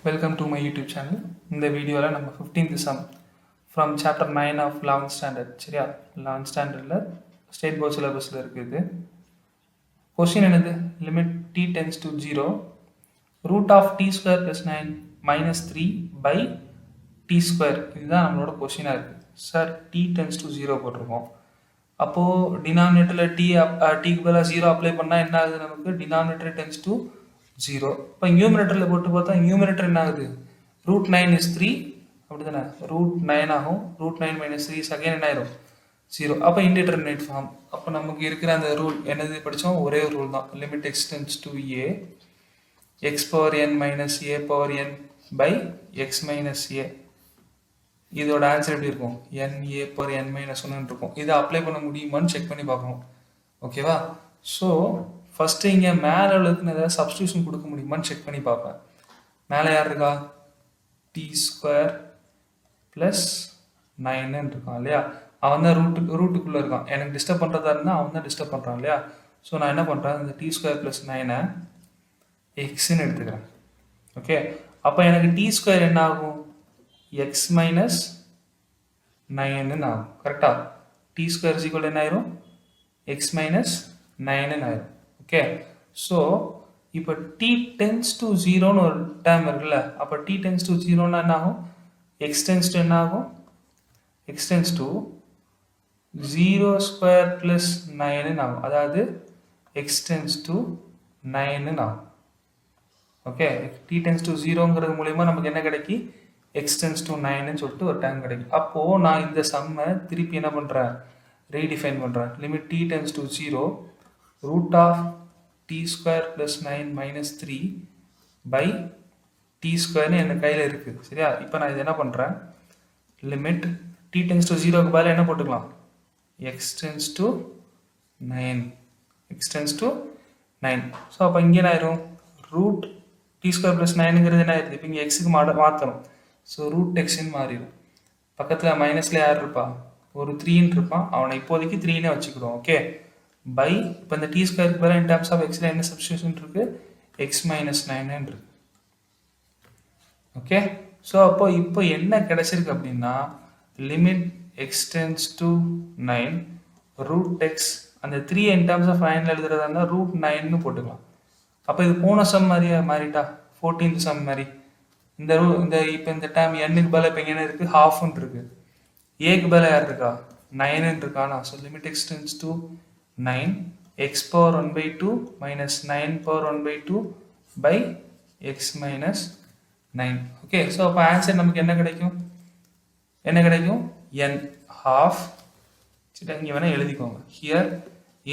Welcome to my YouTube channel. In the video la நம்ம 15th sum from chapter 9 of 11th standard சரியா 11th standardல state board syllabusல இருக்கு இது. Question என்னது? Limit t tends to 0 root of t square plus 9 minus 3 by t square. இதுதான் நம்மளோட கொஸ்டினா இருக்கு. Sir t tends to 0 போட்டிருக்கோம். அப்போ டினாமினேட்டர்ல t க்கு பதிலா 0 அப்ளை பண்ணா என்ன ஆகுது? நமக்கு டினாமினேட்டர் tends to 0. இப்போ நியூமரேட்டர்ல போட்டு பார்த்தா நியூமரேட்டர் என்ன ஆகுது? root 9 is 3 அப்படிதானே? root 9 ஆகும். root 9 minus 3 is again என்ன ஆயிரும்? 0. அப்போ indeterminate form. அப்போ நமக்கு இருக்கிற அந்த ரூல் என்னது படிச்சோம்? ஒரே ஒரு ரூல் தான். limit x tends to a x power n minus a power n by x minus a. இதோட ஆன்சர் எப்படி இருக்கும்? n a power n minus 1 இருக்கும். இதை அப்ளை பண்ண முடியுமான்னு செக் பண்ணி பார்க்கணும். ஓகேவா? ஸோ ஃபஸ்ட்டு இங்கே மேலே உள்ளதுக்கு ஏதாவது சப்ஸ்டியூஷன் கொடுக்க முடியுமான்னு செக் பண்ணி பார்ப்பேன். மேலே யார் இருக்கா? டி ஸ்கொயர் ப்ளஸ் 9 இருக்கான் இல்லையா? அவன் தான் ரூட்டுக்குள்ளே இருக்கான். எனக்கு டிஸ்டர்ப் பண்ணுறதா இருந்தால் அவன் தான் டிஸ்டர்ப் பண்ணுறான் இல்லையா? ஸோ நான் என்ன பண்ணுறேன்? இந்த டி ஸ்கொயர் ப்ளஸ் 9 எக்ஸ்ன்னு எடுத்துக்கிறேன். ஓகே, அப்போ எனக்கு டி ஸ்கொயர் என்ன ஆகும்? எக்ஸ் மைனஸ் 9 ஆகும். கரெக்டா? டி ஸ்கொயர் ஈக்குவல் என்ன ஆயிரும்? எக்ஸ் மைனஸ் 9 ஆயிரும். ஓகே, ஸோ இப்போ t tends to 0ன்னு ஒரு டேர்ம் இருக்குல்ல, அப்போ t tends to 0ன்னா என்ன ஆகும்? x tends to என்ன ஆகும்? x tends to 0 square plus 9 ஆகும். அதாவது x tends to 9 ஆகும். ஓகே, t tends to 0ங்கிறது மூலயமா நமக்கு என்ன கிடைக்கி? x tends to 9ன்னு சொல்லிட்டு ஒரு டேர்ம் கிடைக்கும். அப்போது நான் இந்த சம்மை திருப்பி என்ன பண்ணுறேன்? ரீடிஃபைன் பண்ணுறேன். Limit t tends to 0 root of t square plus 9 minus 3 by t square ன்னு என் கையில் இருக்குது. சரியா? இப்போ நான் இது என்ன பண்ணுறேன்? லிமிட் t tends to 0க்கு பதிலாக என்ன போட்டுக்கலாம்? x tends to 9 x tends to 9. So அப்போ இங்கே என்ன ஆயிரும்? ரூட் t square plus 9ங்கிறது என்ன ஆயிடுது? இப்போ இங்கே எக்ஸுக்கு மாற்றணும். ஸோ ரூட் எக்ஸ்ன்னு மாறிடும். பக்கத்தில் மைனஸில் யார் இருப்பா? ஒரு 3ன்னு இருப்பான். அவனை இப்போதைக்கு 3னே வச்சுக்கிடுவோம். ஓகே, பை இப்போ இந்த டி ஸ்கொயருக்கு பதிலாக இன் டேர்ம்ஸ் ஆஃப் எக்ஸில் என்ன சப்ஸ்டியூஷன் இருக்கு? எக்ஸ் மைனஸ் 9 இருக்கு. ஓகே, ஸோ அப்போ இப்போ என்ன கிடைச்சிருக்கு அப்படின்னா limit X tends to 9 root X, அந்த 3 இன் டேர்ம்ஸ் ஆஃப் 9 எழுதுறதா இருந்தால் ரூட் 9ன்னு போட்டுக்கலாம். அப்போ இது போன சம் மாதிரியா மாறிட்டா? 14th சம் மாதிரி இந்த இப்போ இந்த டேர்ம் என்னுக்கு பதிலாக இப்போ என்ன இருக்குது? ஹாஃப்னு இருக்கு. ஏக்கு பதிலாக யார் இருக்கா? 9ன்னு இருக்கானா? So limit X tends to 9 x power 1 by 2 minus 9 power 1 by 2 by x minus 9. Okay, so அப்போ ஆன்சர் நமக்கு என்ன கிடைக்கும்? என்ன கிடைக்கும்? n half. சரி, இங்கே வேணால் எழுதிக்கோங்க. Here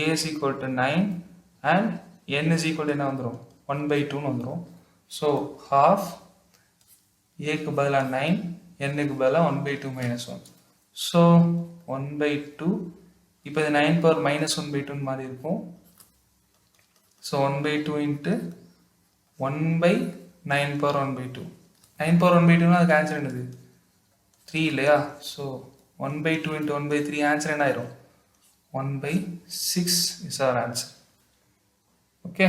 a is equal to 9 and n is equal to என்ன வந்துடும்? 1 by 2ன்னு வந்துடும். ஸோ half ஏக்கு பதிலாக 9 n-க்கு பதிலாக 1 by 2 minus 1. So 1 by 2. இப்போ இது 9 பவர் மைனஸ் 1 by 2 மாதிரி இருக்கும். So 1 by 2 into 1 by 9 power 1 by 2. 9 power 1 by 2னா அதுக்கு ஆன்சர் என்னது? 3 இல்லையா? So 1 by 2 into 1 by 3 answer என்ன ஆயிரும்? 1 by 6 is our answer. Okay.